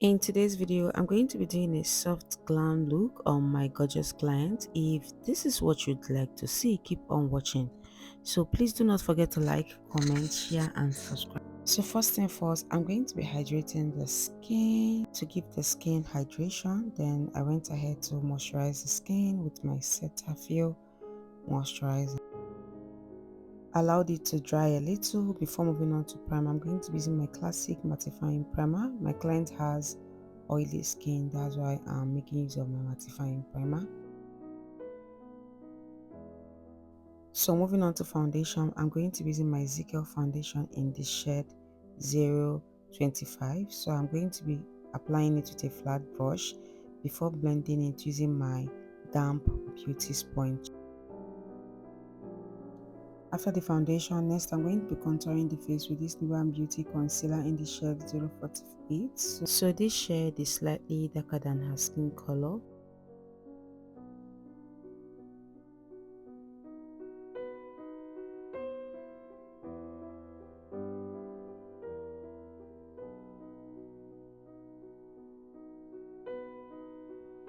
In today's video, I'm going to be doing a soft glam look on my gorgeous client. If this is what you'd like to see, keep on watching. So please do not forget to like, comment, share and subscribe. So first thing first, I'm going to be hydrating the skin to give the skin hydration. Then I went ahead to moisturize the skin with my Cetaphil moisturizer. Allowed it to dry a little before moving on to primer. I'm going to be using my classic mattifying primer. My client has oily skin, that's why I'm making use of my mattifying primer. So moving on to foundation, I'm going to be using my Ezekiel foundation in the shade 025. So I'm going to be applying it with a flat brush before blending it using my damp beauty sponge. After the foundation, next I'm going to be contouring the face with this Glam Beauty concealer in the shade 048. So this shade is slightly darker than her skin color.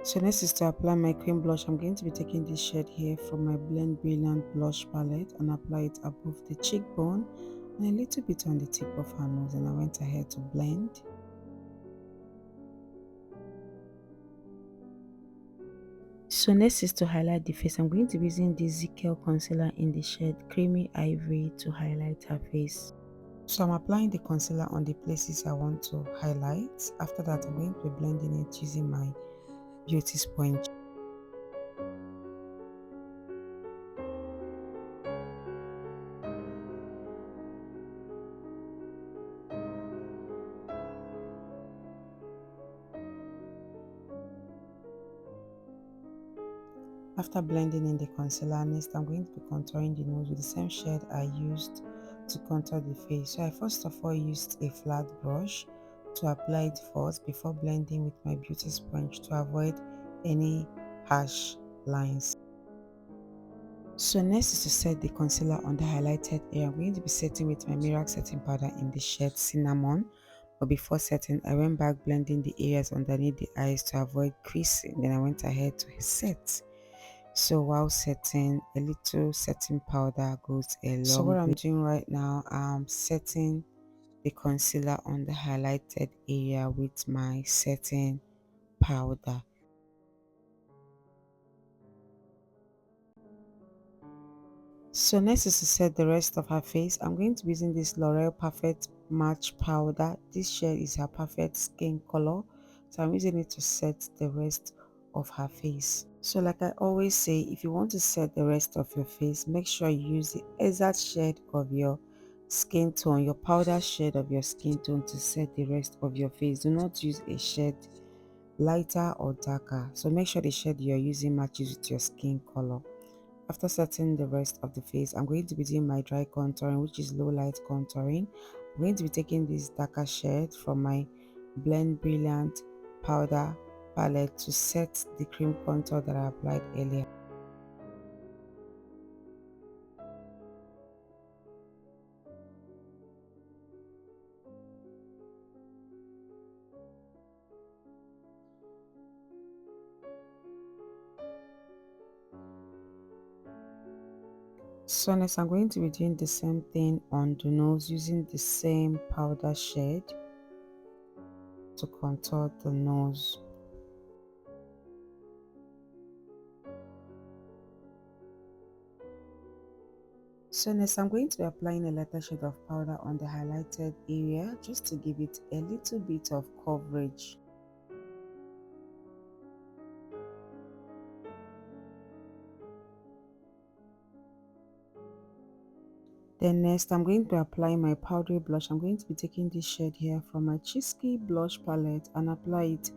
So next is to apply my cream blush. I'm going to be taking this shade here from my Blend Brilliant blush palette and apply it above the cheekbone and a little bit on the tip of her nose, and I went ahead to blend. So next is to highlight the face. I'm going to be using the Ezekiel concealer in the shade Creamy Ivory to highlight her face. So I'm applying the concealer on the places I want to highlight. After that, I'm going to be blending it using my beauty sponge. After blending in the concealer, next I'm going to be contouring the nose with the same shade I used to contour the face. So I first of all used a flat brush to apply it first before blending with my beauty sponge to avoid any harsh lines. So next is to set the concealer on the highlighted area. I'm going to be setting with my Miracle setting powder in the shade Cinnamon. But before setting, I went back blending the areas underneath the eyes to avoid creasing. Then I went ahead to set. So while setting, a little setting powder goes a long way. So what I'm doing right now, I'm setting the concealer on the highlighted area with my setting powder. So next is to set the rest of her face. I'm going to be using this L'Oreal Perfect Match powder. This shade is her perfect skin color, so I'm using it to set the rest of her face. So like I always say, if you want to set the rest of your face, make sure you use the exact shade of your skin tone, your powder shade of your skin tone to set the rest of your face. Do not use a shade lighter or darker. So make sure the shade you're using matches with your skin color. After setting the rest of the face, I'm going to be doing my dry contouring, which is low light contouring. I'm going to be taking this darker shade from my Blend Brilliant powder palette to set the cream contour that I applied earlier. So next I'm going to be doing the same thing on the nose using the same powder shade to contour the nose. So next I'm going to be applying a lighter shade of powder on the highlighted area just to give it a little bit of coverage. Then next I'm going to apply my powdery blush. I'm going to be taking this shade here from my Cheesecake blush palette and apply it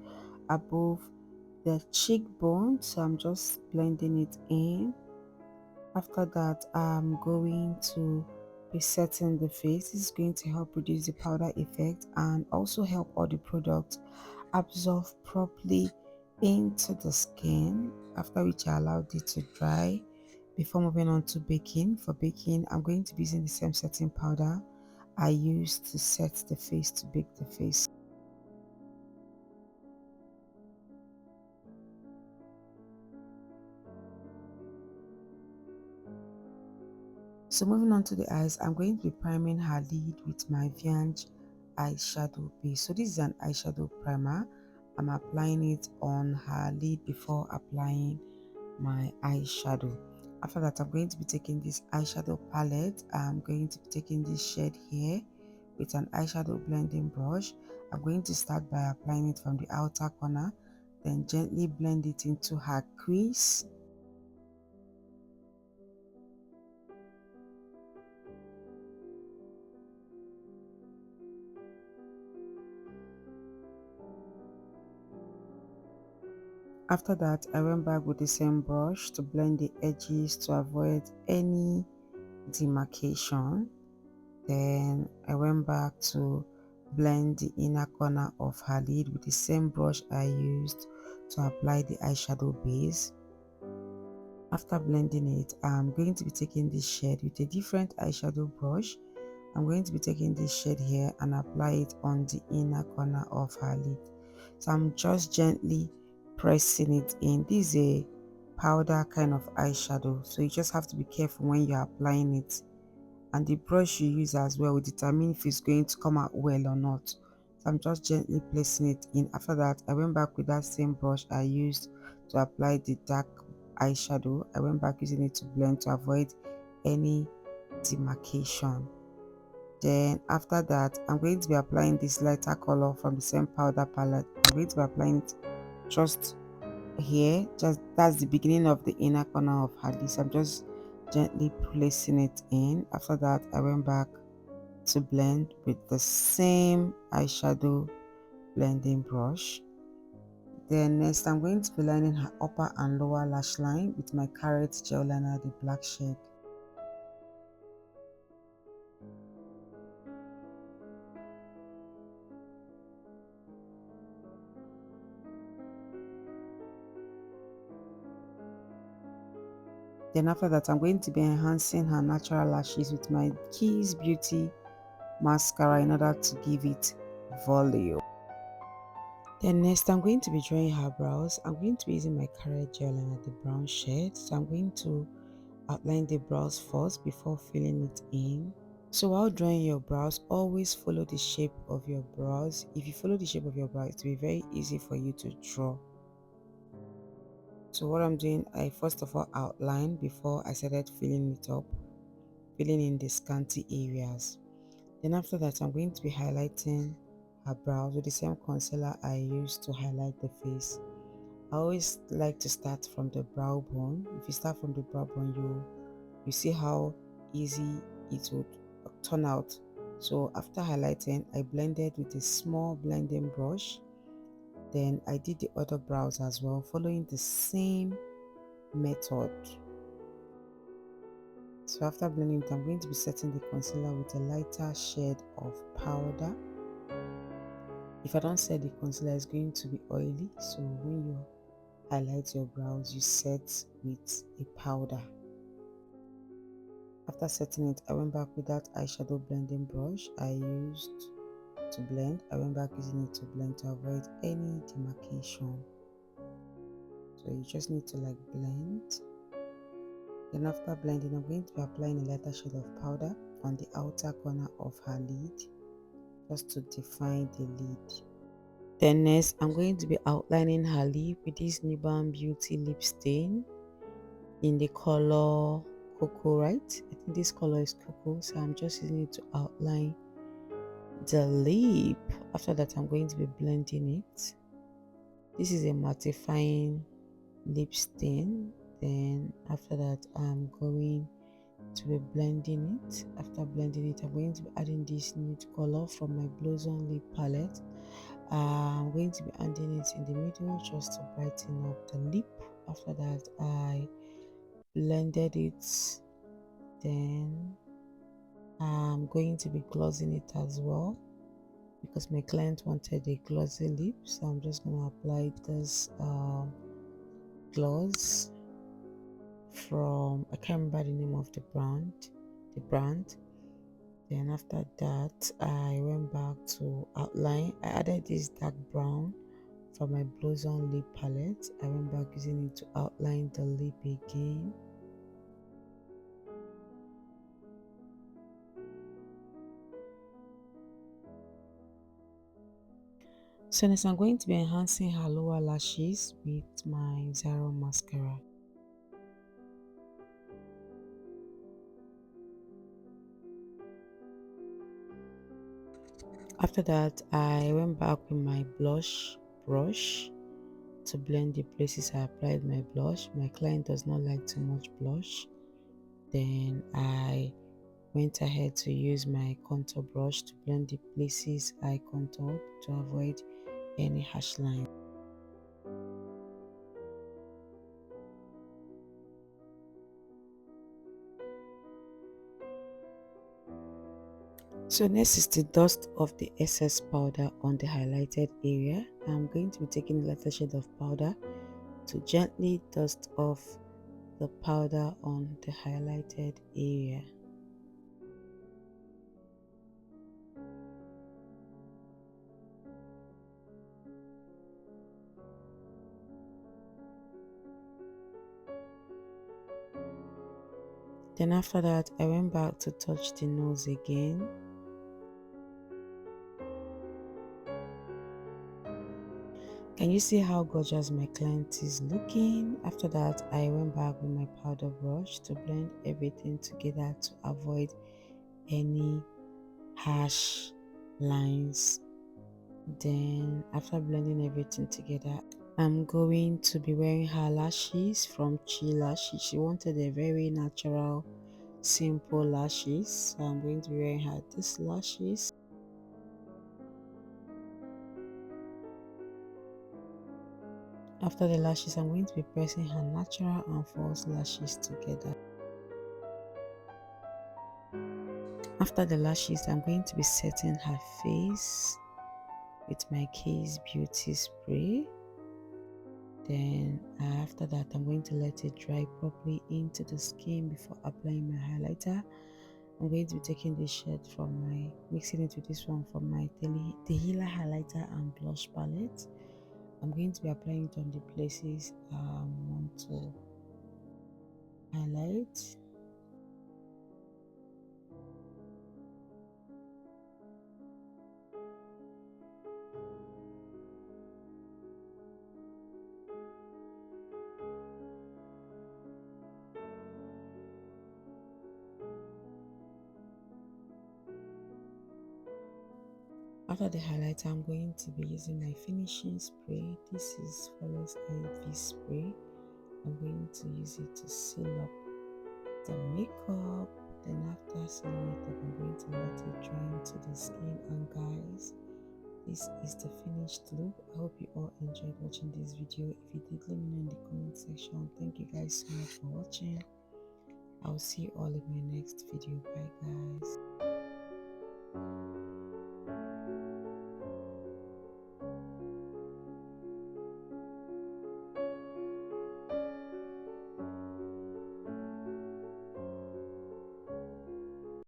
above the cheekbone. So I'm just blending it in. After that, I'm going to be setting the face. This is going to help reduce the powder effect and also help all the product absorb properly into the skin, after which I allowed it to dry before moving on to baking. For baking, I'm going to be using the same setting powder I used to set the face to bake the face. So moving on to the eyes, I'm going to be priming her lid with my Viange eyeshadow base. So this is an eyeshadow primer. I'm applying it on her lid before applying my eyeshadow. After that, I'm going to be taking this eyeshadow palette. I'm going to be taking this shade here with an eyeshadow blending brush. I'm going to start by applying it from the outer corner, then gently blend it into her crease. After that, I went back with the same brush to blend the edges to avoid any demarcation. Then I went back to blend the inner corner of her lid with the same brush I used to apply the eyeshadow base. After blending it, I'm going to be taking this shade with a different eyeshadow brush. I'm going to be taking this shade here and apply it on the inner corner of her lid. So I'm just gently pressing it in. This is a powder kind of eyeshadow, so you just have to be careful when you're applying it, and the brush you use as well will determine if it's going to come out well or not. So I'm just gently placing it in. After that, I went back with that same brush I used to apply the dark eyeshadow. I went back using it to blend to avoid any demarcation. Then after that, I'm going to be applying this lighter color from the same powder palette. I'm going to be applying it just here, just that's the beginning of the inner corner of her lid. So I'm just gently placing it in. After that, I went back to blend with the same eyeshadow blending brush. Then next, I'm going to be lining her upper and lower lash line with my Carrot gel liner, the black shade. Then after that, I'm going to be enhancing her natural lashes with my Keys Beauty mascara in order to give it volume. Then next, I'm going to be drawing her brows. I'm going to be using my Carrot gel liner, the brown shade. So I'm going to outline the brows first before filling it in. So while drawing your brows, always follow the shape of your brows. If you follow the shape of your brows, it will be very easy for you to draw. So what I'm doing, I first of all outline before I started filling it up, filling in the scanty areas. Then after that, I'm going to be highlighting her brows with the same concealer I used to highlight the face. I always like to start from the brow bone. If you start from the brow bone, you see how easy it would turn out. So after highlighting, I blended with a small blending brush. Then I did the other brows as well, following the same method. So after blending it, I'm going to be setting the concealer with a lighter shade of powder. If I don't set the concealer, it's going to be oily. So when you highlight your brows, you set with a powder. After setting it, I went back with that eyeshadow blending brush I used to blend. I went back using it to blend to avoid any demarcation. So you just need to like blend. Then after blending, I'm going to be applying a lighter shade of powder on the outer corner of her lid, just to define the lid. Then next, I'm going to be outlining her lip with this New Balm Beauty lip stain in the color Cocoa, right? I think this color is Cocoa, so I'm just using it to outline the lip. After that, I'm going to be blending it. This is a mattifying lip stain. Then after that, I'm going to be blending it. After blending it, I'm going to be adding this nude color from my Blossom lip palette. I'm going to be adding it in the middle just to brighten up the lip. After that, I blended it. Then I'm going to be glossing it as well because my client wanted a glossy lip, so I'm just going to apply this gloss from, I can't remember the name of the brand. Then after that, I went back to outline. I added this dark brown from my Blossom lip palette. I went back using it to outline the lip again. So next I'm going to be enhancing her lower lashes with my Zero mascara. After that, I went back with my blush brush to blend the places I applied my blush. My client does not like too much blush. Then I went ahead to use my contour brush to blend the places I contoured to avoid any harsh lines. So next is the dust of the excess powder on the highlighted area. I'm going to be taking a lighter shade of powder to gently dust off the powder on the highlighted area. Then after that, I went back to touch the nose again. Can you see how gorgeous my client is looking? After that, I went back with my powder brush to blend everything together to avoid any harsh lines. Then after blending everything together, I'm going to be wearing her lashes from Chi Lashes. She wanted a very natural, simple lashes. So I'm going to be wearing her these lashes. After the lashes, I'm going to be pressing her natural and false lashes together. After the lashes, I'm going to be setting her face with my Case Beauty spray. Then after that, I'm going to let it dry properly into the skin before applying my highlighter. I'm going to be taking this shade from mixing it with this one from my Tehila highlighter and blush palette. I'm going to be applying it on the places I want to highlight. After the highlighter, I'm going to be using my finishing spray. This is Flawless IV spray. I'm going to use it to seal up the makeup. Then after sealing it up, I'm going to let it dry into the skin. And guys, this is the finished look. I hope you all enjoyed watching this video. If you did, let me know in the comment section. Thank you guys so much for watching. I'll see you all in my next video. Bye guys.